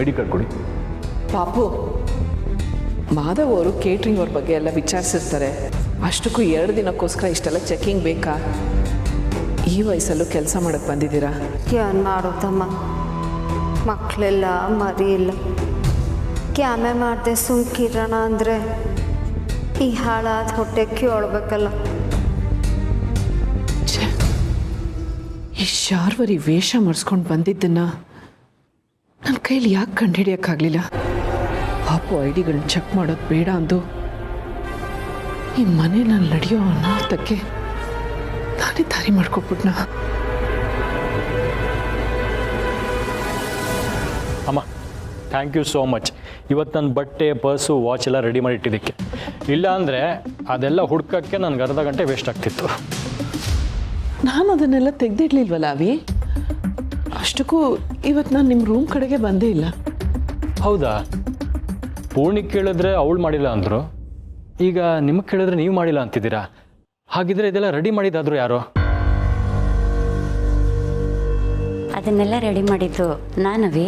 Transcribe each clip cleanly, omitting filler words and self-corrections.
I D card ಕೊಡಿ. ಪಾಪು, ಮಾಧವ್ ಅವರು ಕೇಟ್ರಿಂಗ್ ಅವ್ರ ಬಗ್ಗೆ ಎಲ್ಲ ವಿಚಾರಿಸಿರ್ತಾರೆ. ಅಷ್ಟಕ್ಕೂ 2 ದಿನಕ್ಕೋಸ್ಕರ ಇಷ್ಟೆಲ್ಲ ಚೆಕಿಂಗ್ ಬೇಕಾ? ಈ ವಯಸ್ಸಲ್ಲೂ ಕೆಲಸ ಮಾಡೋಕ್ಕೆ ಬಂದಿದ್ದೀರಾ? ಏನು ಮಾಡೋದಮ್ಮ, ಮಕ್ಕಳೆಲ್ಲ ಮರಿ ಇಲ್ಲ. ಕ್ಯಾಮೆ ಮಾಡಿದೆ ಸುಮ್ಕಿರೋಣ ಅಂದರೆ ಈ ಹಾಳಾದ ಹೊಟ್ಟೆ ಕೇಳಬೇಕಲ್ಲ. ಈ ಶಾರ್ವರಿ ವೇಷ ಮಾಡಿಸ್ಕೊಂಡು ಬಂದಿದ್ದನ್ನು ನನ್ನ ಕೈಲಿ ಯಾಕೆ ಕಂಡುಹಿಡಿಯೋಕ್ಕಾಗಲಿಲ್ಲ? ಪಾಪು ಐಡಿಗಳನ್ನ ಚೆಕ್ ಮಾಡೋದು ಬೇಡ ಅಂದು ಈ ಮನೆಯಲ್ಲಿ ನಡೆಯೋ ಅನಾಹುತಕ್ಕೆ ನಾನೇ ದಾರಿ ಮಾಡ್ಕೊಟ್ಬಿಟ್ನ. ಅಮ್ಮ, ಥ್ಯಾಂಕ್ ಯು ಸೋ ಮಚ್. ಇವತ್ತು ನನ್ನ ಬಟ್ಟೆ, ಪರ್ಸು, ವಾಚ್ ಎಲ್ಲ ರೆಡಿ ಮಾಡಿ ಇಟ್ಟಿದ್ದಕ್ಕೆ. ಇಲ್ಲ ಅಂದರೆ ಅದೆಲ್ಲ ಹುಡ್ಕೋಕ್ಕೆ ನನಗೆ ಅರ್ಧ ಗಂಟೆ ವೇಸ್ಟ್ ಆಗ್ತಿತ್ತು. ನಾನು ಅದನ್ನೆಲ್ಲ ತೆಗೆದಿಡ್ಲಿಲ್ವಲ್ಲ ಅವಿ? ಅಷ್ಟಕ್ಕೂ ಇವತ್ತು ನಾನು ನಿಮ್ಮ ರೂಮ್ ಕಡೆಗೆ ಬಂದೇ ಇಲ್ಲ. ಹೌದಾ? ಪೂರ್ಣಿಗೆ ಕೇಳಿದ್ರೆ ಅವಳು ಮಾಡಿಲ್ಲ ಅಂದರು, ಈಗ ನಿಮಗೆ ಕೇಳಿದ್ರೆ ನೀವು ಮಾಡಿಲ್ಲ ಅಂತಿದ್ದೀರಾ. ಹಾಗಿದ್ರೆ ಇದೆಲ್ಲ ರೆಡಿ ಮಾಡಿದ್ದಾದ್ರು ಯಾರೋ? ಅದನ್ನೆಲ್ಲ ರೆಡಿ ಮಾಡಿದ್ದು ನಾನವಿ.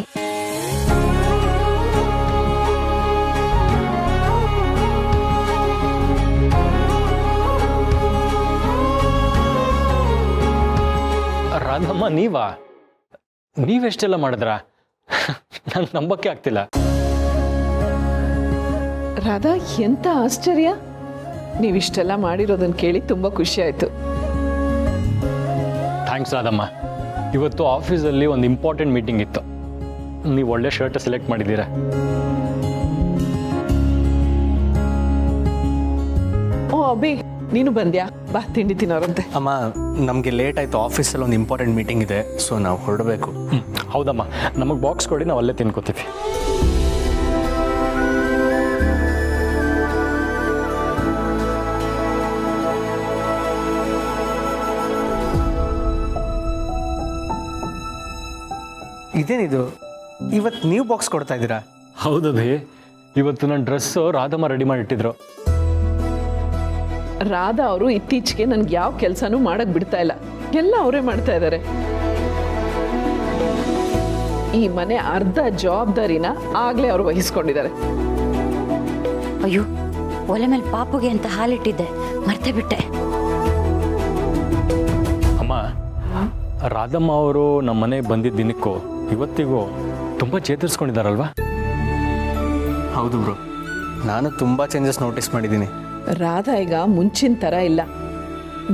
ರಾಧಮ್ಮ, ನೀವೆಷ್ಟೆಲ್ಲ ಮಾಡಿದ್ರಾ? ನಂಗೆ ನಂಬಕ್ಕೆ ಆಗ್ತಿಲ್ಲ. ರಾಧಾ, ಎಂಥ ಆಶ್ಚರ್ಯ! ನೀವಿಷ್ಟೆಲ್ಲ ಮಾಡಿರೋದನ್ನು ಕೇಳಿ ತುಂಬ ಖುಷಿ ಆಯಿತು. ಥ್ಯಾಂಕ್ಸ್ ರಾಧಮ್ಮ. ಇವತ್ತು ಆಫೀಸಲ್ಲಿ ಒಂದು ಇಂಪಾರ್ಟೆಂಟ್ ಮೀಟಿಂಗ್ ಇತ್ತು. ನೀವು ಒಳ್ಳೆ ಶರ್ಟ್ ಸೆಲೆಕ್ಟ್ ಮಾಡಿದ್ದೀರಾ. ಓ ಅಭಿ, ನೀನು ಬಂದ್ಯಾ? ಬಾ, ತಿಂಡಿ ತಿನ್ನೋರಂತೆ. ಅಮ್ಮ, ನಮಗೆ ಲೇಟ್ ಆಯಿತು. ಆಫೀಸಲ್ಲಿ ಒಂದು ಇಂಪಾರ್ಟೆಂಟ್ ಮೀಟಿಂಗ್ ಇದೆ, ಸೊ ನಾವು ಹೊರಡಬೇಕು. ಹೌದಮ್ಮ, ನಮಗೆ ಬಾಕ್ಸ್ ಕೊಡಿ, ನಾವು ಅಲ್ಲೇ ತಿನ್ಕೋತೀವಿ. ಇದೇನಿದು, ಇವತ್ತು ನೀವು ಬಾಕ್ಸ್ ಕೊಡ್ತಾ ಇದ್ದೀರಾ? ಹೌದದೇ, ಇವತ್ತು ನನ್ನ ಡ್ರೆಸ್ಸು ರಾಧಮ್ಮ ರೆಡಿ ಮಾಡಿ ಇಟ್ಟಿದ್ರು. ರಾಧಾ ಅವರು ಇತ್ತೀಚೆಗೆ ನನ್ಗೆ ಯಾವ ಕೆಲಸನೂ ಮಾಡಕ್ ಬಿಡ್ತಾ ಇಲ್ಲ, ಎಲ್ಲ ಅವರೇ ಮಾಡ್ತಾ ಇದ್ದಾರೆ. ಈ ಮನೆ ಅರ್ಧ ಜವಾಬ್ದಾರಿನ ಆಗ್ಲೇ ಅವರು ವಹಿಸ್ಕೊಂಡಿದ್ದಾರೆ. ಅಯ್ಯೋ, ಒಲೆ ಮೇಲೆ ಪಾಪುಗೆ ಅಂತ ಹಾಲಿಟ್ಟಿದ್ದೆ, ಮರ್ತೇ ಬಿಟ್ಟೆ. ಅಮ್ಮ, ರಾಧಮ್ಮ ಅವರು ನಮ್ಮ ಮನೆಗೆ ಬಂದಿದ್ದ ದಿನಕ್ಕೂ ಇವತ್ತಿಗೂ ತುಂಬ ಚೇತರಿಸ್ಕೊಂಡಿದ್ದಾರಲ್ವಾ? ಹೌದು ಬ್ರೋ, ನಾನು ತುಂಬ ಚೇಂಜಸ್ ನೋಟಿಸ್ ಮಾಡಿದ್ದೀನಿ. ರಾಧಾ ಈಗ ಮುಂಚಿನ ಥರ ಇಲ್ಲ.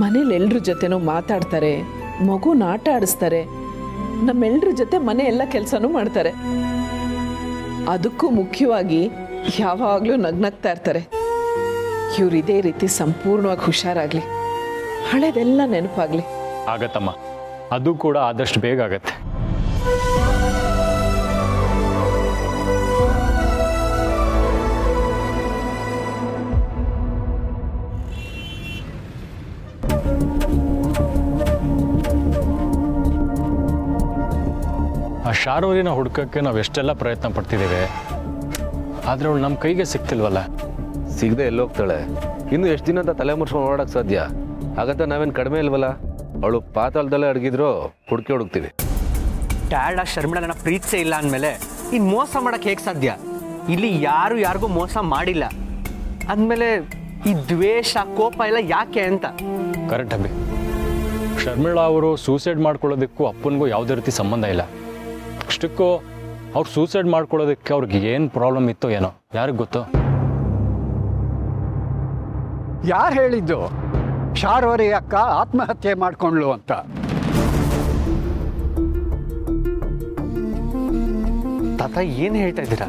ಮನೇಲಿ ಎಲ್ರ ಜೊತೆನೂ ಮಾತಾಡ್ತಾರೆ, ಮಗುನ ಆಟ ಆಡಿಸ್ತಾರೆ, ನಮ್ಮೆಲ್ರ ಜೊತೆ ಮನೆ ಎಲ್ಲ ಕೆಲಸನೂ ಮಾಡ್ತಾರೆ. ಅದಕ್ಕೂ ಮುಖ್ಯವಾಗಿ ಯಾವಾಗಲೂ ನಗ್ನಗ್ತಾ ಇರ್ತಾರೆ. ಇವ್ರು ಇದೇ ರೀತಿ ಸಂಪೂರ್ಣವಾಗಿ ಹುಷಾರಾಗಲಿ, ಹಳೆದೆಲ್ಲ ನೆನಪಾಗಲಿ. ಆಗತ್ತಮ್ಮ, ಅದು ಕೂಡ ಆದಷ್ಟು ಬೇಗ ಆಗತ್ತೆ. ಆ ಶಾರ್ವರಿನ ಹುಡ್ಕಕ್ಕೆ ನಾವು ಎಷ್ಟೆಲ್ಲ ಪ್ರಯತ್ನ ಪಡ್ತಿದ್ದೀವಿ, ಆದರೆ ಅವಳು ನಮ್ಮ ಕೈಗೆ ಸಿಗ್ತಿಲ್ವಲ್ಲ. ಸಿಗದೆ ಎಲ್ಲೋಗ್ತಾಳೆ? ಇನ್ನು ಎಷ್ಟು ದಿನ ಅಂತ ತಲೆ ಮುರ್ಸ್ಕೊಂಡು ಓಡಾಡಕ್ಕೆ ಸಾಧ್ಯ? ಹಾಗಂತ ನಾವೇನು ಕಡಿಮೆ ಇಲ್ವಲ್ಲ? ಅವಳು ಪಾತಾಳದಲ್ಲೇ ಅಡಗಿದ್ರು ಹುಡುಕ್ತೀವಿ. ಡ್ಯಾಡ್ ಆ ಶರ್ಮಿಳನ ಪ್ರೀತಿಸೇ ಇಲ್ಲ ಅಂದಮೇಲೆ ಇನ್ನು ಮೋಸ ಮಾಡೋಕ್ಕೆ ಹೇಗೆ ಸಾಧ್ಯ? ಇಲ್ಲಿ ಯಾರಿಗೂ ಮೋಸ ಮಾಡಿಲ್ಲ ಅಂದಮೇಲೆ ಈ ದ್ವೇಷ, ಕೋಪ ಎಲ್ಲ ಯಾಕೆ ಅಂತ. ಕರೆಕ್ಟ್ ಅಭಿ. ಶರ್ಮಿಳಾ ಅವರು ಸೂಸೈಡ್ ಮಾಡ್ಕೊಳ್ಳೋದಕ್ಕೂ ಅಪ್ಪನಿಗೂ ಯಾವುದೇ ರೀತಿ ಸಂಬಂಧ ಇಲ್ಲ. ಅಷ್ಟಕ್ಕೂ ಅವ್ರು ಸೂಸೈಡ್ ಮಾಡ್ಕೊಳ್ಳೋದಕ್ಕೆ ಅವ್ರಿಗೆ ಏನು ಪ್ರಾಬ್ಲಮ್ ಇತ್ತೋ ಏನೋ, ಯಾರಿಗೆ ಗೊತ್ತು? ಯಾರು ಹೇಳಿದ್ದು ಶಾರ್ವರಿ ಅಕ್ಕ ಆತ್ಮಹತ್ಯೆ ಮಾಡ್ಕೊಂಡ್ಲು ಅಂತ? ತಾತ ಏನು ಹೇಳ್ತಾ ಇದ್ದೀರಾ?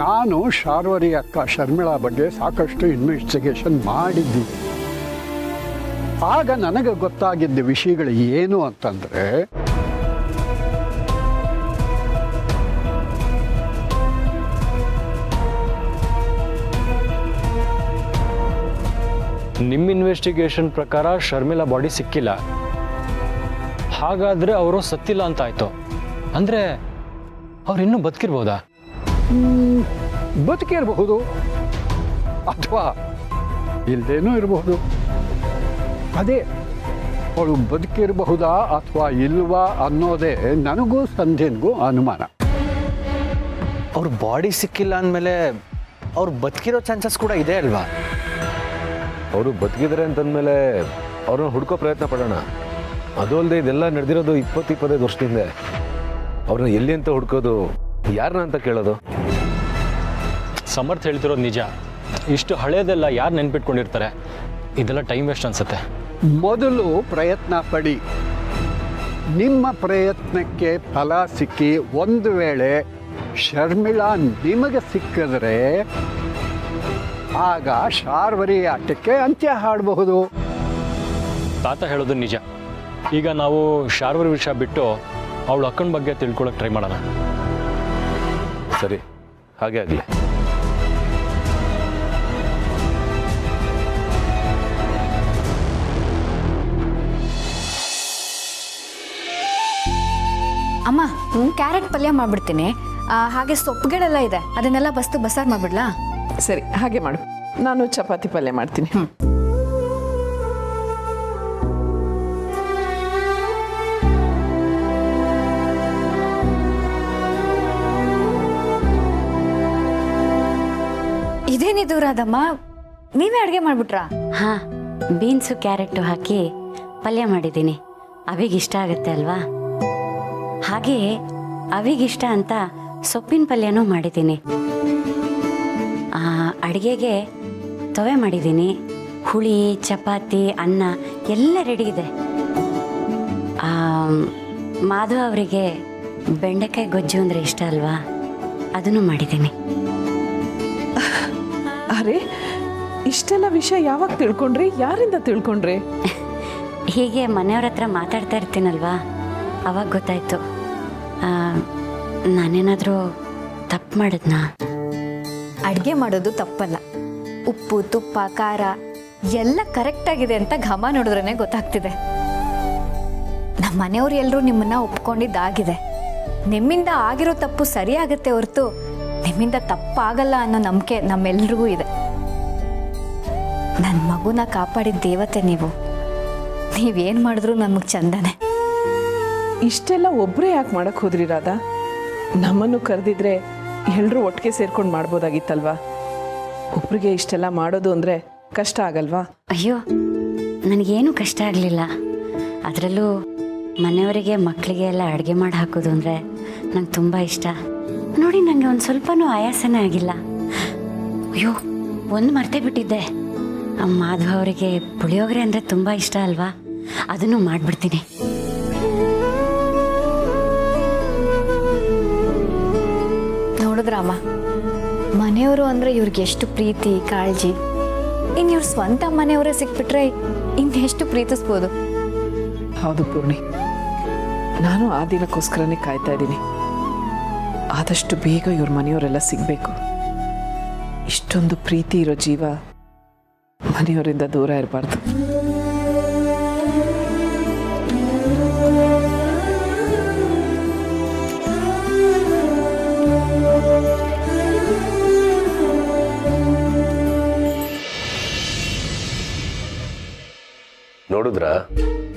ನಾನು ಶಾರ್ವರಿ ಅಕ್ಕ ಶರ್ಮಿಳಾ ಬಗ್ಗೆ ಸಾಕಷ್ಟು ಇನ್ವೆಸ್ಟಿಗೇಷನ್ ಮಾಡಿದ್ದೀನಿ. ಆಗ ನನಗೆ ಗೊತ್ತಾಗಿದ್ದ ವಿಷಯಗಳು ಏನು ಅಂತಂದರೆ, ನಿಮ್ಮ ಇನ್ವೆಸ್ಟಿಗೇಷನ್ ಪ್ರಕಾರ ಶರ್ಮಿಳಾ ಬಾಡಿ ಸಿಕ್ಕಿಲ್ಲ, ಹಾಗಾದರೆ ಅವರು ಸತ್ತಿಲ್ಲ ಅಂತ ಆಯಿತು. ಅಂದರೆ ಅವ್ರು ಇನ್ನೂ ಬದುಕಿರ್ಬೋದಾ? ಬದುಕಿರಬಹುದು ಅಥವಾ ಇಲ್ಲದೇನೂ ಇರಬಹುದು. ಅದೇ ಅವಳು ಬದುಕಿರಬಹುದಾ ಅಥವಾ ಇಲ್ವಾ ಅನ್ನೋದೇ ನನಗೂ ಸಂಧ್ಯನಿಗೂ ಅನುಮಾನ. ಅವ್ರ ಬಾಡಿ ಸಿಕ್ಕಿಲ್ಲ ಅಂದಮೇಲೆ ಅವ್ರು ಬದುಕಿರೋ ಚಾನ್ಸಸ್ ಕೂಡ ಇದೆ ಅಲ್ವಾ? ಅವರು ಬದುಕಿದ್ದಾರೆ ಅಂತಂದಮೇಲೆ ಅವ್ರನ್ನ ಹುಡ್ಕೋ ಪ್ರಯತ್ನ ಪಡೋಣ. ಅದು ಅಲ್ಲದೆ ಇದೆಲ್ಲ ನಡೆದಿರೋದು 20-25 ವರ್ಷದಿಂದ. ಅವ್ರನ್ನ ಎಲ್ಲಿ ಅಂತ ಹುಡ್ಕೋದು, ಯಾರನ್ನ ಅಂತ ಕೇಳೋದು? ಸಮರ್ಥ ಹೇಳ್ತಿರೋದು ನಿಜ. ಇಷ್ಟು ಹಳೇದೆಲ್ಲ ಯಾರು ನೆನ್ಪಿಟ್ಕೊಂಡಿರ್ತಾರೆ? ಇದೆಲ್ಲ ಟೈಮ್ ವೇಸ್ಟ್ ಅನ್ಸುತ್ತೆ. ಮೊದಲು ಪ್ರಯತ್ನ ಪಡಿ. ನಿಮ್ಮ ಪ್ರಯತ್ನಕ್ಕೆ ಫಲ ಸಿಕ್ಕಿ ಒಂದು ವೇಳೆ ಶರ್ಮಿಳಾ ನಿಮಗೆ ಸಿಕ್ಕಿದ್ರೆ ಆಗ ಶಾರ್ವರಿ ಆಟಕ್ಕೆ ಅಂತ್ಯ ಹಾಡಬಹುದು. ತಾತ ಹೇಳೋದು ನಿಜ. ಈಗ ನಾವು ಶಾರ್ವರಿ ವಿಷಯ ಬಿಟ್ಟು ಅವಳ ಅಕ್ಕನ ಬಗ್ಗೆ ತಿಳ್ಕೊಳಕ್ಕೆ ಟ್ರೈ ಮಾಡೋಣ. ಸರಿ, ಹಾಗೆ ಆಗಲಿ. ಅಮ್ಮ ಕ್ಯಾರೆಟ್ ಪಲ್ಯ ಮಾಡ್ಬಿಡ್ತೀನಿ. ಹಾಗೆ ಸೊಪ್ಪುಗಳೆಲ್ಲ ಇದೆ, ಅದನ್ನೆಲ್ಲ ಬಸಾರು ಮಾಡ್ಬಿಡ್ಲಾ? ಸರಿ, ಹಾಗೆ ಮಾಡು. ನಾನು ಚಪಾತಿ ಪಲ್ಯ ಮಾಡ್ತೀನಿ. ಇದೇನಿದು ರಾಧಮ್ಮ, ನೀವೇ ಅಡುಗೆ ಮಾಡ್ಬಿಟ್ರಾ? ಹಾ, ಬೀನ್ಸು ಕ್ಯಾರೆಟು ಹಾಕಿ ಪಲ್ಯ ಮಾಡಿದ್ದೀನಿ. ಅವಿಗಿಷ್ಟ ಆಗುತ್ತೆ ಅಲ್ವಾ? ಹಾಗೆ ಅವಿಗಿಷ್ಟ ಅಂತ ಸೊಪ್ಪಿನ ಪಲ್ಯನೂ ಮಾಡಿದ್ದೀನಿ. ಅಡುಗೆಗೆ ತವೆ ಮಾಡಿದ್ದೀನಿ. ಹುಳಿ, ಚಪಾತಿ, ಅನ್ನ ಎಲ್ಲ ರೆಡಿ ಇದೆ. ಮಾಧವ ಅವರಿಗೆ ಬೆಂಡೆಕಾಯಿ ಗೊಜ್ಜು ಅಂದರೆ ಇಷ್ಟ ಅಲ್ವಾ? ಅದನ್ನು ಮಾಡಿದ್ದೀನಿ. ಅರೆ, ಇಷ್ಟೆಲ್ಲ ವಿಷಯ ಯಾವಾಗ ತಿಳ್ಕೊಂಡ್ರಿ? ಯಾರಿಂದ ತಿಳ್ಕೊಂಡ್ರಿ? ಹೀಗೆ ಮನೆಯವ್ರ ಹತ್ರ ಮಾತಾಡ್ತಾ ಇರ್ತೀನಲ್ವಾ, ಅವಾಗ ಗೊತ್ತಾಯ್ತು. ನಾನೇನಾದರೂ ತಪ್ಪು ಮಾಡಿದ್ನಾ? ಅಡುಗೆ ಮಾಡೋದು ತಪ್ಪಲ್ಲ. ಉಪ್ಪು, ತುಪ್ಪ, ಖಾರ ಎಲ್ಲ ಕರೆಕ್ಟಾಗಿದೆ ಅಂತ ಘಮ ನೋಡಿದ್ರೇ ಗೊತ್ತಾಗ್ತಿದೆ. ನಮ್ಮ ಮನೆಯವ್ರು ಎಲ್ಲರೂ ನಿಮ್ಮನ್ನ ಒಪ್ಕೊಂಡಿದ್ದಾಗಿದೆ. ನಿಮ್ಮಿಂದ ಆಗಿರೋ ತಪ್ಪು ಸರಿಯಾಗತ್ತೆ ಹೊರತು ನಿಮ್ಮಿಂದ ತಪ್ಪಾಗಲ್ಲ ಅನ್ನೋ ನಂಬಿಕೆ ನಮ್ಮೆಲ್ರಿಗೂ ಇದೆ. ನನ್ನ ಮಗುನ ಕಾಪಾಡಿದ ದೇವತೆ ನೀವು. ನೀವೇನು ಮಾಡಿದ್ರು ನಮಗೆ ಚಂದನೆ. ಇಷ್ಟೆಲ್ಲ ಒಬ್ಬರೇ ಯಾಕೆ ಮಾಡಕ್ಕೆ ಹೋದ್ರಿ ರಾಧಾ? ನಮ್ಮನ್ನು ಕರೆದಿದ್ರೆ ಎಲ್ಲರೂ ಒಟ್ಟಿಗೆ ಸೇರ್ಕೊಂಡು ಮಾಡ್ಬೋದಾಗಿತ್ತಲ್ವಾ? ಒಬ್ರಿಗೆ ಇಷ್ಟೆಲ್ಲ ಮಾಡೋದು ಅಂದರೆ ಕಷ್ಟ ಆಗಲ್ವಾ? ಅಯ್ಯೋ, ನನಗೇನು ಕಷ್ಟ ಆಗಲಿಲ್ಲ. ಅದರಲ್ಲೂ ಮನೆಯವರಿಗೆ, ಮಕ್ಕಳಿಗೆ ಎಲ್ಲ ಅಡುಗೆ ಮಾಡಿ ಹಾಕೋದು ಅಂದರೆ ನಂಗೆ ತುಂಬ ಇಷ್ಟ. ನೋಡಿ, ನನಗೆ ಒಂದು ಸ್ವಲ್ಪನೂ ಆಯಾಸನೇ ಆಗಿಲ್ಲ. ಅಯ್ಯೋ, ಒಂದು ಮರ್ತೇ ಬಿಟ್ಟಿದ್ದೆ. ಮಾಧವ ಅವರಿಗೆ ಪುಳಿಯೋಗರೆ ಅಂದರೆ ತುಂಬ ಇಷ್ಟ ಅಲ್ವಾ? ಅದನ್ನು ಮಾಡಿಬಿಡ್ತೀನಿ. ನೋಡಿದ್ರಮ್ಮ, ಮನೆಯವರು ಅಂದರೆ ಇವ್ರಿಗೆ ಎಷ್ಟು ಪ್ರೀತಿ, ಕಾಳಜಿ. ಇನ್ನು ಇವ್ರ ಸ್ವಂತ ಮನೆಯವರೇ ಸಿಕ್ಬಿಟ್ರೆ ಇನ್ನೆಷ್ಟು ಪ್ರೀತಿಸ್ಬೋದು. ಹೌದು ಪೂರ್ಣಿ, ನಾನು ಆ ದಿನಕ್ಕೋಸ್ಕರನೇ ಕಾಯ್ತಾ ಇದ್ದೀನಿ. ಆದಷ್ಟು ಬೇಗ ಇವ್ರ ಮನೆಯವರೆಲ್ಲ ಸಿಗಬೇಕು. ಇಷ್ಟೊಂದು ಪ್ರೀತಿ ಇರೋ ಜೀವ ಮನೆಯವರಿಂದ ದೂರ ಇರಬಾರ್ದು. ನೋಡಿದ್ರ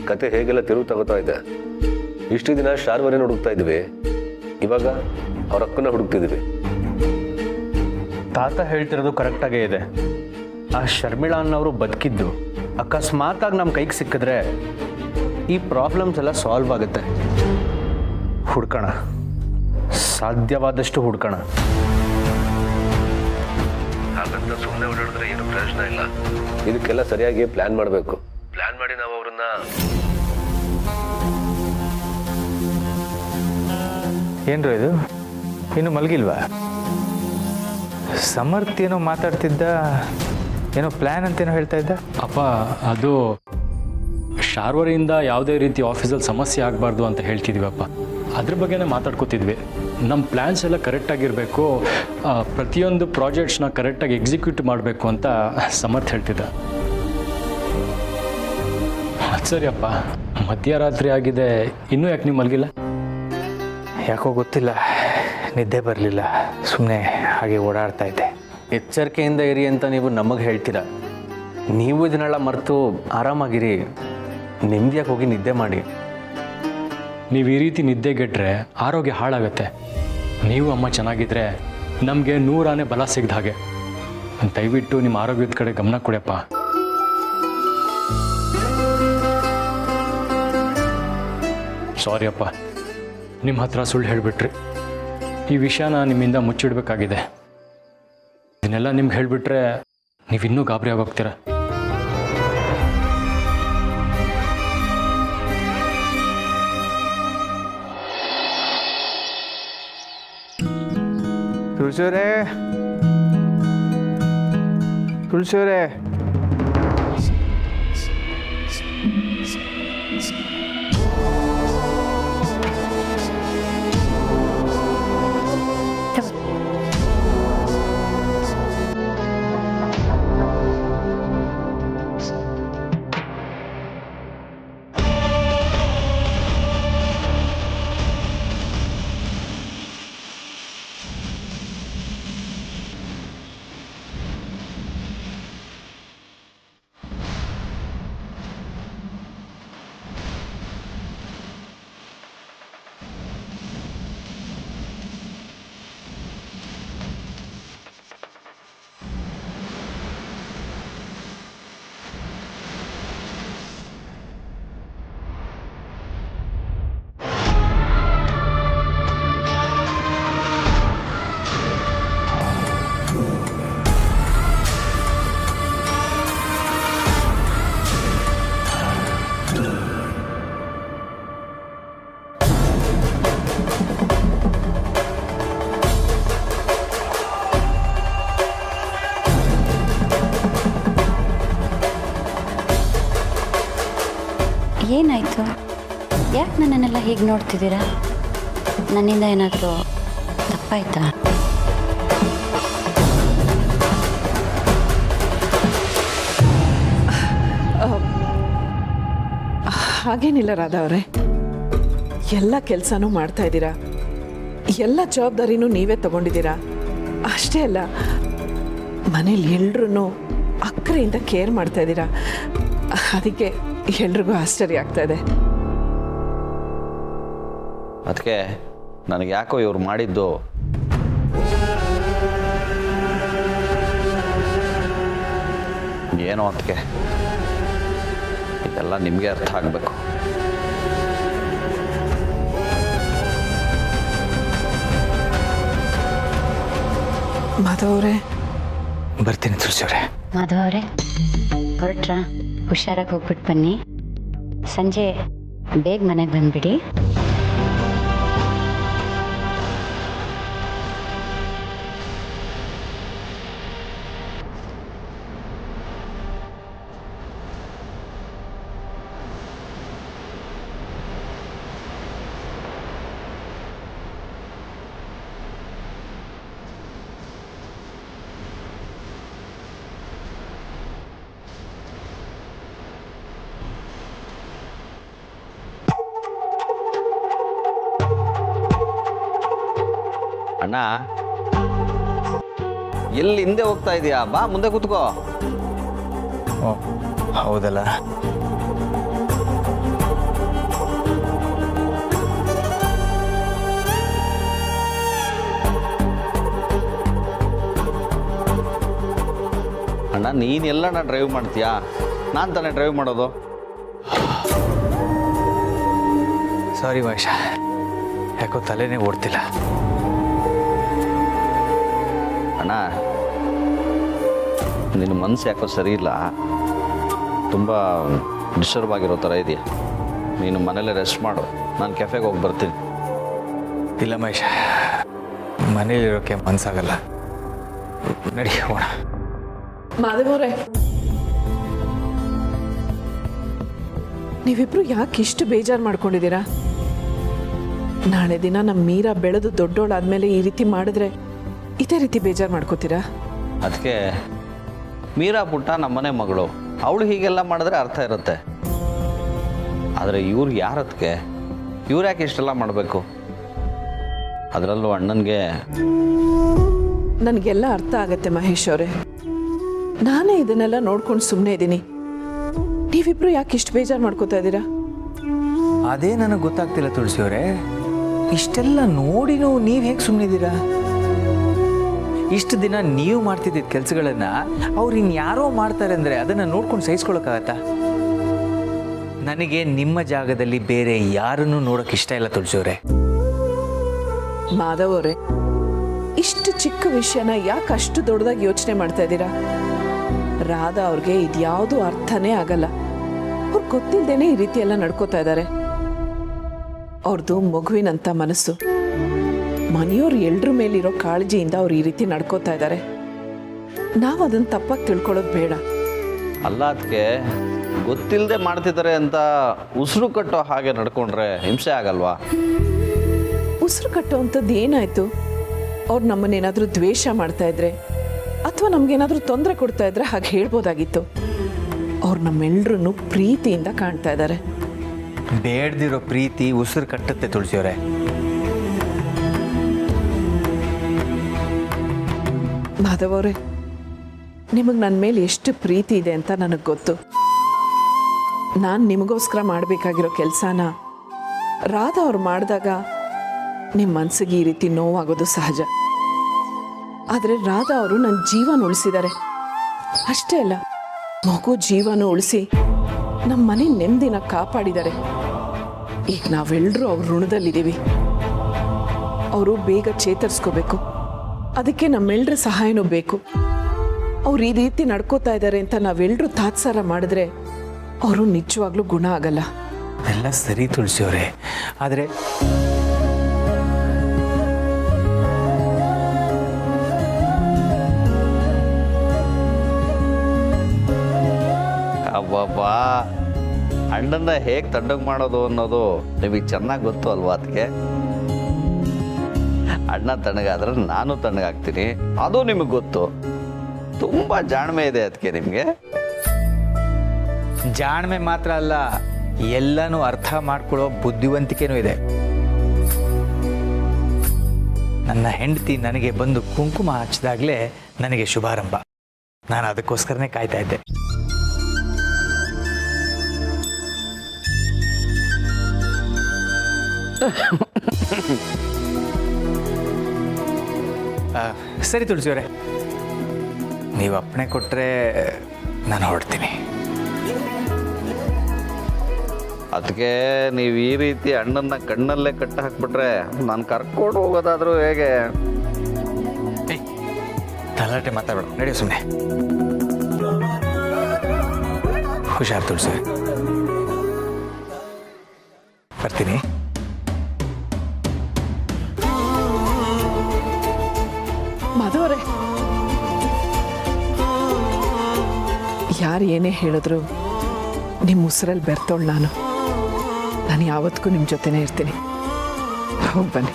ಕತೆ ಹೇಗೆಲ್ಲ ತಿರುವು ತಗೋತಾ ಇದೆ. ಇಷ್ಟು ದಿನ ಶಾರ್ವರಿನ ಹುಡುಕ್ತಾ ಇದ್ವಿ, ಇವಾಗ ಅವ್ರ ಅಕ್ಕನ ಹುಡುಕ್ತಿದ್ವಿ. ತಾತ ಹೇಳ್ತಿರೋದು ಕರೆಕ್ಟಾಗೇ ಇದೆ. ಆ ಶರ್ಮಿಳಾ ಅನ್ನೋರು ಬದುಕಿದ್ದು ಅಕಸ್ಮಾತಾಗಿ ನಮ್ಮ ಕೈಗೆ ಸಿಕ್ಕಿದ್ರೆ ಈ ಪ್ರಾಬ್ಲಮ್ಸ್ ಎಲ್ಲ ಸಾಲ್ವ್ ಆಗುತ್ತೆ. ಹುಡ್ಕೋಣ, ಸಾಧ್ಯವಾದಷ್ಟು ಹುಡ್ಕೋಣ. ಹಾಗಂತ ಸುಮ್ಮನೆ ಓಡಾಡಿದ್ರೆ ಏನು ಪ್ರಯೋಜನ ಇಲ್ಲ. ಇದಕ್ಕೆಲ್ಲ ಸರಿಯಾಗಿ ಪ್ಲಾನ್ ಮಾಡಬೇಕು. ಪ್ಲಾನ್ ಮಾಡಿ ನಾವು ಅವ್ರನ್ನ ಏನ್ರ ಇದು ಇನ್ನು ಮಲಗಿಲ್ವಾ? ಸಮರ್ಥ್ ಏನೋ ಮಾತಾಡ್ತಿದ್ದ, ಏನೋ ಪ್ಲ್ಯಾನ್ ಅಂತೇನೋ ಹೇಳ್ತಾ ಇದ್ದ. ಅಪ್ಪ, ಅದು ಶಾರ್ವರಿಯಿಂದ ಯಾವುದೇ ರೀತಿ ಆಫೀಸಲ್ಲಿ ಸಮಸ್ಯೆ ಆಗಬಾರ್ದು ಅಂತ ಹೇಳ್ತಿದ್ದೀವಪ್ಪ. ಅದ್ರ ಬಗ್ಗೆನೇ ಮಾತಾಡ್ಕೋತಿದ್ವಿ. ನಮ್ಮ ಪ್ಲ್ಯಾನ್ಸ್ ಎಲ್ಲ ಕರೆಕ್ಟಾಗಿರಬೇಕು, ಪ್ರತಿಯೊಂದು ಪ್ರಾಜೆಕ್ಟ್ಸ್ನ ಕರೆಕ್ಟಾಗಿ ಎಕ್ಸಿಕ್ಯೂಟ್ ಮಾಡಬೇಕು ಅಂತ ಸಮರ್ಥ್ ಹೇಳ್ತಿದ್ದ. ಸರಿ ಅಪ್ಪ, ಮಧ್ಯರಾತ್ರಿ ಆಗಿದೆ, ಇನ್ನೂ ಯಾಕೆ ನೀವು ಮಲಗಿಲ್ಲ? ಯಾಕೋ ಗೊತ್ತಿಲ್ಲ, ನಿದ್ದೆ ಬರಲಿಲ್ಲ, ಸುಮ್ಮನೆ ಹಾಗೆ ಓಡಾಡ್ತಾ ಇದ್ದೆ. ಎಚ್ಚರಿಕೆಯಿಂದ ಇರಿ ಅಂತ ನೀವು ನಮಗೆ ಹೇಳ್ತೀರಾ. ನೀವು ಇದನ್ನೆಲ್ಲ ಮರೆತು ಆರಾಮಾಗಿರಿ, ನೆಮ್ಮದಿಯಾಗಿ ಹೋಗಿ ನಿದ್ದೆ ಮಾಡಿ. ನೀವು ಈ ರೀತಿ ನಿದ್ದೆಗೆಟ್ರೆ ಆರೋಗ್ಯ ಹಾಳಾಗತ್ತೆ. ನೀವು ಅಮ್ಮ ಚೆನ್ನಾಗಿದ್ದರೆ ನಮಗೆ 100 ಆನೆ ಬಲ ಸಿಗ್ದ ಹಾಗೆ. ದಯವಿಟ್ಟು ನಿಮ್ಮ ಆರೋಗ್ಯದ ಕಡೆ ಗಮನ ಕೊಡಿಯಪ್ಪ. ಸಾರಿ ಅಪ್ಪ, ನಿಮ್ಮ ಹತ್ರ ಸುಳ್ಳು ಹೇಳಿಬಿಟ್ರಿ. ಈ ವಿಷಯನ ನಿಮ್ಮಿಂದ ಮುಚ್ಚಿಡಬೇಕಾಗಿದೆ. ಇದನ್ನೆಲ್ಲ ನಿಮ್ಗೆ ಹೇಳಿಬಿಟ್ರೆ ನೀವಿನ್ನೂ ಗಾಬರಿ ಆಗೋಗ್ತೀರ. ತುಳಸಿಯವರೇ, ತುಳಸಿಯವರೇ, ಏನಾಯಿತು? ಯಾಕೆ ನನ್ನನ್ನೆಲ್ಲ ಹೀಗೆ ನೋಡ್ತಿದ್ದೀರಾ? ನನ್ನಿಂದ ಏನಾದರೂ ತಪ್ಪಾಯ್ತಾ? ಹಾಗೇನಿಲ್ಲ ರಾಧಾ ಅವರೇ, ಎಲ್ಲ ಕೆಲಸನೂ ಮಾಡ್ತಾ ಇದ್ದೀರಾ, ಎಲ್ಲ ಜವಾಬ್ದಾರಿನೂ ನೀವೇ ತಗೊಂಡಿದ್ದೀರಾ. ಅಷ್ಟೇ ಅಲ್ಲ, ಮನೇಲಿ ಎಲ್ರೂ ಅಕ್ಕರೆಯಿಂದ ಕೇರ್ ಮಾಡ್ತಾ ಇದ್ದೀರಾ. ಅದಕ್ಕೆ ಎಲ್ರಿಗೂ ಆಶ್ಚರ್ಯ ಆಗ್ತಾ ಇದೆ. ಅದಕ್ಕೆ ನನಗೆ ಯಾಕೋ ಇವ್ರು ಮಾಡಿದ್ದು ಏನೋ ಅದಕ್ಕೆ ಇದೆಲ್ಲ ನಿಮಗೆ ಅರ್ಥ ಆಗಬೇಕು. ಮಾಧವ್ ಅವರೇ, ಬರ್ತೀನಿ ತುಳಸಿಯವರೇ. ಮಾಧವ್ ಅವರೇ, ಹೊರಟ್ರಾ? ಹುಷಾರಾಗಿ ಹೋಗ್ಬಿಟ್ಟು ಬನ್ನಿ. ಸಂಜೆ ಬೇಗ ಮನೆಗೆ ಬಂದುಬಿಡಿ. ಅಣ್ಣ, ಎಲ್ಲಿ ಹಿಂದೆ ಹೋಗ್ತಾ ಇದೀಯಾ? ಬಾ ಮುಂದೆ ಕೂತ್ಕೋ. ಓ ಹೌದಲ್ಲ. ಅಣ್ಣ, ನೀನೆಲ್ಲಣ್ಣ ಡ್ರೈವ್ ಮಾಡ್ತೀಯಾ? ನಾನು ತಾನೇ ಡ್ರೈವ್ ಮಾಡೋದು. ಸಾರಿ ಮಹೇಶ, ಯಾಕೋ ತಲೆನೇ ಓಡ್ತಿಲ್ಲ. ಅಣ್ಣ, ನಿನ್ನ ಮನಸ್ಸು ಯಾಕೋ ಸರಿ ಇಲ್ಲ, ತುಂಬ ಡಿಸ್ಟರ್ಬ್ ಆಗಿರೋ ಥರ ಇದೆಯಾ. ನೀನು ಮನೇಲೆ ರೆಸ್ಟ್ ಮಾಡು, ನಾನು ಕೆಫೆಗೆ ಹೋಗಿ ಬರ್ತೀನಿ. ಇಲ್ಲ ಮಹೇಶ, ಮನೇಲಿರೋಕ್ಕೆ ಮನಸ್ಸಾಗಲ್ಲ. ನಡಿ ಹೋಗೋಣ. ಮಾಧವ್ ಅವರೇ, ನೀವಿಬ್ರು ಯಾಕೆ ಇಷ್ಟು ಬೇಜಾರು ಮಾಡ್ಕೊಂಡಿದ್ದೀರಾ? ನಾಳೆ ದಿನ ನಮ್ಮ ಮೀರಾ ಬೆಳೆದು ದೊಡ್ಡೋಳಾದ್ಮೇಲೆ ಈ ರೀತಿ ಮಾಡಿದ್ರೆ ಇದೇ ರೀತಿ ಬೇಜಾರು ಮಾಡ್ಕೋತೀರಾ? ಅದಕ್ಕೆ ಮೀರಾ ಪುಟ್ಟ ನಮ್ಮನೆ ಮಗಳು, ಅವಳು ಹೀಗೆಲ್ಲ ಮಾಡಿದ್ರೆ ಅರ್ಥ ಇರುತ್ತೆ. ಆದರೆ ಇವ್ರು ಯಾರದಕ್ಕೆ? ಇವ್ರು ಯಾಕೆ ಇಷ್ಟೆಲ್ಲ ಮಾಡಬೇಕು? ಅದರಲ್ಲೂ ಅಣ್ಣನಿಗೆ. ನನಗೆಲ್ಲ ಅರ್ಥ ಆಗತ್ತೆ ಮಹೇಶ್ ಅವರೇ, ನಾನೇ ಇದನ್ನೆಲ್ಲ ನೋಡ್ಕೊಂಡು ಸುಮ್ಮನೆ ಇದ್ದೀನಿ. ನೀವಿಬ್ರು ಯಾಕೆ ಇಷ್ಟು ಬೇಜಾರು ಮಾಡ್ಕೋತಾ ಇದ್ದೀರಾ? ಅದೇ ನನಗೆ ಗೊತ್ತಾಗ್ತಿಲ್ಲ ತುಳಸಿಯವರೇ. ಇಷ್ಟೆಲ್ಲ ನೋಡಿನೂ ನೀವು ಹೇಗೆ ಸುಮ್ಮನಿದ್ದೀರಾ? ಇಷ್ಟು ದಿನ ನೀವು ಮಾಡ್ತಿದ್ದ ಕೆಲಸಗಳನ್ನು ಅವ್ರು ಇನ್ಯಾರೋ ಮಾಡ್ತಾರೆ ಅಂದರೆ ಅದನ್ನು ನೋಡ್ಕೊಂಡು ಸಹಿಸ್ಕೊಳಕ್ಕಾಗತ್ತಾ? ನನಗೆ ನಿಮ್ಮ ಜಾಗದಲ್ಲಿ ಬೇರೆ ಯಾರನ್ನೂ ನೋಡೋಕೆ ಇಷ್ಟ ಇಲ್ಲ ತುಳಸಿಯವರೇ. ಮಾಧವ್ ಅವರೇ, ಇಷ್ಟು ಚಿಕ್ಕ ವಿಷಯನ ಯಾಕೆ ಅಷ್ಟು ದೊಡ್ಡದಾಗಿ ಯೋಚನೆ ಮಾಡ್ತಾ ಇದ್ದೀರಾ? ರಾಧಾ ಅವ್ರಿಗೆ ಇದ್ಯಾವುದೂ ಅರ್ಥನೇ ಆಗಲ್ಲ. ಅವ್ರು ಗೊತ್ತಿಲ್ಲದೇನೆ ಈ ರೀತಿ ಎಲ್ಲ ನಡ್ಕೋತಾ ಇದ್ದಾರೆ. ಅವ್ರದ್ದು ಮಗುವಿನಂಥ ಮನಸ್ಸು. ಮನೆಯವ್ರು ಎಲ್ರ ಮೇಲಿರೋ ಕಾಳಜಿಯಿಂದ ಅವ್ರು ಈ ರೀತಿ ನಡ್ಕೋತಾ ಇದ್ದಾರೆ. ನಾವು ಅದನ್ನು ತಪ್ಪಾಗಿ ತಿಳ್ಕೊಳ್ಳೋದು ಬೇಡ. ಅಲ್ಲ ಅದಕ್ಕೆ ಗೊತ್ತಿಲ್ಲದೆ ಮಾಡ್ತಿದ್ದಾರೆ ಅಂತ ಉಸಿರು ಕಟ್ಟೋ ಹಾಗೆ ನಡ್ಕೊಂಡ್ರೆ ಹಿಂಸೆ ಆಗಲ್ವಾ? ಉಸಿರು ಕಟ್ಟುವಂಥದ್ದು ಏನಾಯ್ತು? ಅವ್ರು ನಮ್ಮನ್ನೇನಾದರೂ ದ್ವೇಷ ಮಾಡ್ತಾ ಇದ್ರೆ ಅಥವಾ ನಮಗೇನಾದರೂ ತೊಂದರೆ ಕೊಡ್ತಾ ಇದ್ರೆ ಹಾಗೆ ಹೇಳ್ಬೋದಾಗಿತ್ತು. ಅವ್ರು ನಮ್ಮೆಲ್ರನ್ನೂ ಪ್ರೀತಿಯಿಂದ ಕಾಣ್ತಾ ಇದ್ದಾರೆ. ಬೇಡ್ದಿರೋ ಪ್ರೀತಿ ಉಸಿರು ಕಟ್ಟುತ್ತೆ ತುಳಸಿಯವರೇ. ಮಾಧವ್ ಅವರೇ, ನಿಮಗೆ ನನ್ನ ಮೇಲೆ ಎಷ್ಟು ಪ್ರೀತಿ ಇದೆ ಅಂತ ನನಗೆ ಗೊತ್ತು. ನಾನು ನಿಮಗೋಸ್ಕರ ಮಾಡಬೇಕಾಗಿರೋ ಕೆಲಸನ ರಾಧಾ ಅವ್ರು ಮಾಡಿದಾಗ ನಿಮ್ಮ ಮನಸ್ಸಿಗೆ ಈ ರೀತಿ ನೋವಾಗೋದು ಸಹಜ. ಆದರೆ ರಾಧಾ ಅವರು ನನ್ನ ಜೀವನ ಉಳಿಸಿದ್ದಾರೆ. ಅಷ್ಟೇ ಅಲ್ಲ, ಮಗು ಜೀವನ ಉಳಿಸಿ ನಮ್ಮ ಮನೆ ನೆಮ್ಮದಿನ ಕಾಪಾಡಿದ್ದಾರೆ. ಈಗ ನಾವೆಲ್ಲರೂ ಅವ್ರ ಋಣದಲ್ಲಿದ್ದೀವಿ. ಅವರು ಬೇಗ ಚೇತರಿಸ್ಕೋಬೇಕು. ಅದಕ್ಕೆ ನಮ್ಮೆಲ್ಲರ ಸಹಾಯನೂ ಬೇಕು. ಅವ್ರು ಈ ರೀತಿ ನಡ್ಕೋತಾ ಇದ್ದಾರೆ ಅಂತ ನಾವೆಲ್ಲರೂ ತಾತ್ಸಾರ ಮಾಡಿದ್ರೆ ಅವರು ನಿಜವಾಗ್ಲೂ ಗುಣ ಆಗಲ್ಲ. ಎಲ್ಲ ಸರಿ ತುಳಸಿಯವರೇ, ಆದರೆ ಅಬ್ಬಬ್ಬಾ, ಅಣ್ಣನ ಹೇಗೆ ತಣ್ಣಗೆ ಮಾಡೋದು ಅನ್ನೋದು ನಿಮಗೆ ಚೆನ್ನಾಗಿ ಗೊತ್ತು ಅಲ್ವಾ? ಅದಕ್ಕೆ ಅಣ್ಣ ತಣ್ಣಗಾದ್ರೆ ನಾನು ತಣ್ಣಗಾಗ್ತೀನಿ, ಅದು ನಿಮಗೆ ಗೊತ್ತು. ತುಂಬ ಜಾಣ್ಮೆ ಇದೆ ಅದಕ್ಕೆ ನಿಮಗೆ. ಜಾಣ್ಮೆ ಮಾತ್ರ ಅಲ್ಲ, ಎಲ್ಲನೂ ಅರ್ಥ ಮಾಡ್ಕೊಳ್ಳೋ ಬುದ್ಧಿವಂತಿಕೆನೂ ಇದೆ. ನನ್ನ ಹೆಂಡತಿ ನನಗೆ ಬಂದು ಕುಂಕುಮ ಹಚ್ಚಿದಾಗಲೇ ನನಗೆ ಶುಭಾರಂಭ. ನಾನು ಅದಕ್ಕೋಸ್ಕರನೇ ಕಾಯ್ತಾ ಇದ್ದೆ. ಸರಿ ತುಳಸಿಯವರೇ, ನೀವು ಅಪ್ಪಣೆ ಕೊಟ್ಟರೆ ನಾನು ಹೊರಡ್ತೀನಿ. ಅದಕ್ಕೆ ನೀವು ಈ ರೀತಿ ಅಣ್ಣನ ಕಣ್ಣಲ್ಲೇ ಕಟ್ಟ ಹಾಕ್ಬಿಟ್ರೆ ನಾನು ಕರ್ಕೊಂಡು ಹೋಗೋದಾದ್ರೂ ಹೇಗೆ? ತಲಾಟೆ ಮಾತಾಡಬೇಡ, ನಡೆಯೋ ಸುಮ್ಮನೆ. ಹುಷಾರು ತುಳಸಿ, ಬರ್ತೀನಿ. ಮಾಧವರೇ, ಯಾರು ಏನೇ ಹೇಳಿದ್ರು ನಿಮ್ಮ ಉಸಿರಲ್ಲಿ ಬೆರ್ತೋಳು ನಾನು ಯಾವತ್ತಿಗೂ ನಿಮ್ಮ ಜೊತೆನೇ ಇರ್ತೀನಿ. ಹೋಗಿ ಬನ್ನಿ.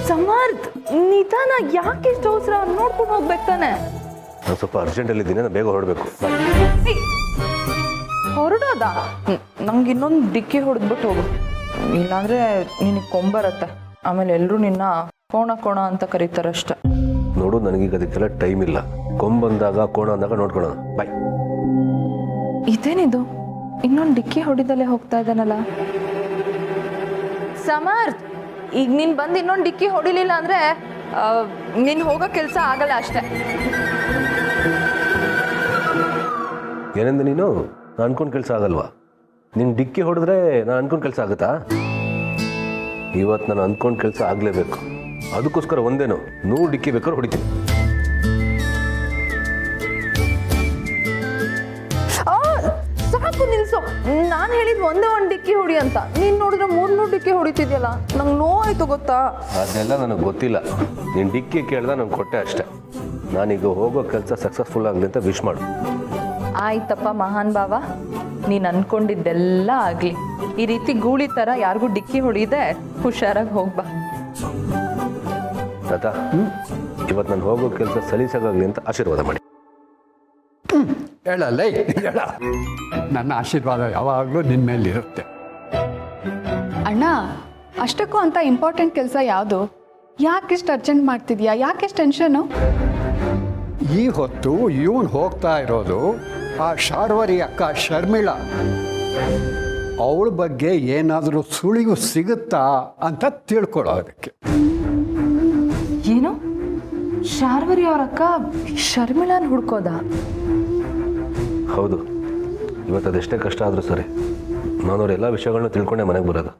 ಸಮರ್ಥ್, ನಿಧಾನ, ಯಾಕೆ ಇಷ್ಟು ಅವಸರ? ನೋಡ್ಕೊಂಡು ಹೋಗ್ಬೇಕು ತಾನೆ. ನಾನು ಸ್ವಲ್ಪ ಅರ್ಜೆಂಟಲ್ಲಿದ್ದೀನಿ, ನಾನು ಬೇಗ ಹೊರಡಬೇಕು. ಹೊರಡೋದಾ? ನಂಗೆ ಇನ್ನೊಂದು ಡಿಕ್ಕಿ ಹೊಡೆದ್ಬಿಟ್ಟು ಹೋಗು, ಇಲ್ಲಾಂದ್ರೆ ನಿನಗೆ ಕೊಂಬರತ್ತೆ. ಆಮೇಲೆ ಎಲ್ಲರೂ ನಿನ್ನ ಕೋಣ ಕೋಣ ಅಂತ ಕರೀತಾರಷ್ಟೆ. ನೋಡು, ನನಗೀಗ ಅದಕ್ಕೆಲ್ಲ ಟೈಮ್ ಇಲ್ಲ. ಕೊಂಬಂದಾಗ ಕೋಣ ಅಂದಾಗ ನೋಡ್ಕೊಳ್ಳೋಣ. ಬಾಯ್. ಇದೇನಿದು, ಇನ್ನೊಂದು ಡಿಕ್ಕಿ ಹೊಡಿದಲ್ಲೇ ಹೋಗ್ತಾ ಇದ್ದಾನಲ್ಲ ಸಮರ್ಥ್. ಈಗ ನೀನು ಬಂದು ಇನ್ನೊಂದು ಡಿಕ್ಕಿ ಹೊಡಿಲಿಲ್ಲ ಅಂದ್ರೆ ನೀನು ಹೋಗೋ ಕೆಲಸ ಆಗಲ್ಲ ಅಷ್ಟೇ. ಏನಂದ ನೀನು? ನಾನು ಅನ್ಕೊಂಡು ಕೆಲಸ ಆಗಲ್ವಾ? ನಿನ್ನ ಡಿಕ್ಕಿ ಹೊಡೆದ್ರೆ ನಾನು ಅನ್ಕೊಂಡು ಕೆಲಸ ಆಗುತ್ತಾ? ಇವತ್ತು ನಾನು ಅಂದ್ಕೊಂಡು ಕೆಲಸ ಆಗಲೇಬೇಕು. ಅದಕ್ಕೋಸ್ಕರ ಒಂದೇನೋ 100 ಡಿಕ್ಕಿ ಬೇಕಾದ್ರೆ ಹೊಡಿತೀನಿ. ಸಾಕು, ನಿಲ್ಸು. ನಾನು ಹೇಳಿದ್ ಒಂದೇ ಒಂದು ಡಿಕ್ಕಿ ಹೊಡಿ ಅಂತ, ನೀನು ನೋಡಿದ್ರೆ 300 ಡಿಕ್ಕಿ ಹೊಡಿತಿದ್ಯಲ್ಲ, ನಂಗೆ ನೋವಾಯ್ತು ಗೊತ್ತಾ? ಅದೆಲ್ಲ ನನಗೆ ಗೊತ್ತಿಲ್ಲ. ನೀನು ಡಿಕ್ಕಿ ಕೇಳ್ದ ನಂಗೆ ಕೊಟ್ಟೆ ಅಷ್ಟೆ. ನಾನೀಗ ಹೋಗೋ ಕೆಲಸ ಸಕ್ಸಸ್ಫುಲ್ ಆಗಲಿ ಅಂತ ವಿಶ್ ಮಾಡು. ಆಯ್ತಪ್ಪ ಮಹಾನ್ ಭಾವ, ನೀನು ಅನ್ಕೊಂಡಿದ್ದೆಲ್ಲ ಆಗಲಿ. ಈ ರೀತಿ ಗೂಳಿ ಥರ ಯಾರಿಗೂ ಡಿಕ್ಕಿ ಹೊಡಿದೆ ಹುಷಾರಾಗಿ ಹೋಗ್ಬಾ. ತಾತ, ಇವತ್ತು ನಾನು ಹೋಗೋ ಕೆಲಸ ಸಲೀಸಾಗಲಿ ಅಂತ ಆಶೀರ್ವಾದ ಮಾಡಿ. ಹೇಳಲ್ಲ, ಹೇಳ. ನನ್ನ ಆಶೀರ್ವಾದ ಯಾವಾಗಲೂ ನಿನ್ನ ಮೇಲಿರುತ್ತೆ. ಅಣ್ಣ, ಅಷ್ಟಕ್ಕೂ ಅಂತ ಇಂಪಾರ್ಟೆಂಟ್ ಕೆಲಸ ಯಾವುದು? ಯಾಕೆಷ್ಟು ಅರ್ಜೆಂಟ್ ಮಾಡ್ತಿದ್ಯಾ? ಯಾಕೆಷ್ಟು ಟೆನ್ಷನು? ಈ ಹೊತ್ತು ಇವನು ಹೋಗ್ತಾ ಇರೋದು ಆ ಶಾರ್ವರಿ ಅಕ್ಕ ಶರ್ಮಿಳಾ ಅವಳ ಬಗ್ಗೆ ಏನಾದರೂ ಸುಳಿವು ಸಿಗುತ್ತಾ ಅಂತ ತಿಳ್ಕೊಳ್ಳೋದಕ್ಕೆ. ಏನು ಶಾರ್ವರಿ ಅವ್ರ ಅಕ್ಕ ಶರ್ಮಿಳಾನ್ ಹುಡ್ಕೋದಾ? ಹೌದು, ಇವತ್ತು ಅದೆಷ್ಟೇ ಕಷ್ಟ ಆದರೂ ಸರಿ ನಾನು ಅವ್ರ ಎಲ್ಲ ವಿಷಯಗಳನ್ನ ತಿಳ್ಕೊಂಡೆ ಮನೆಗೆ ಬರೋದು.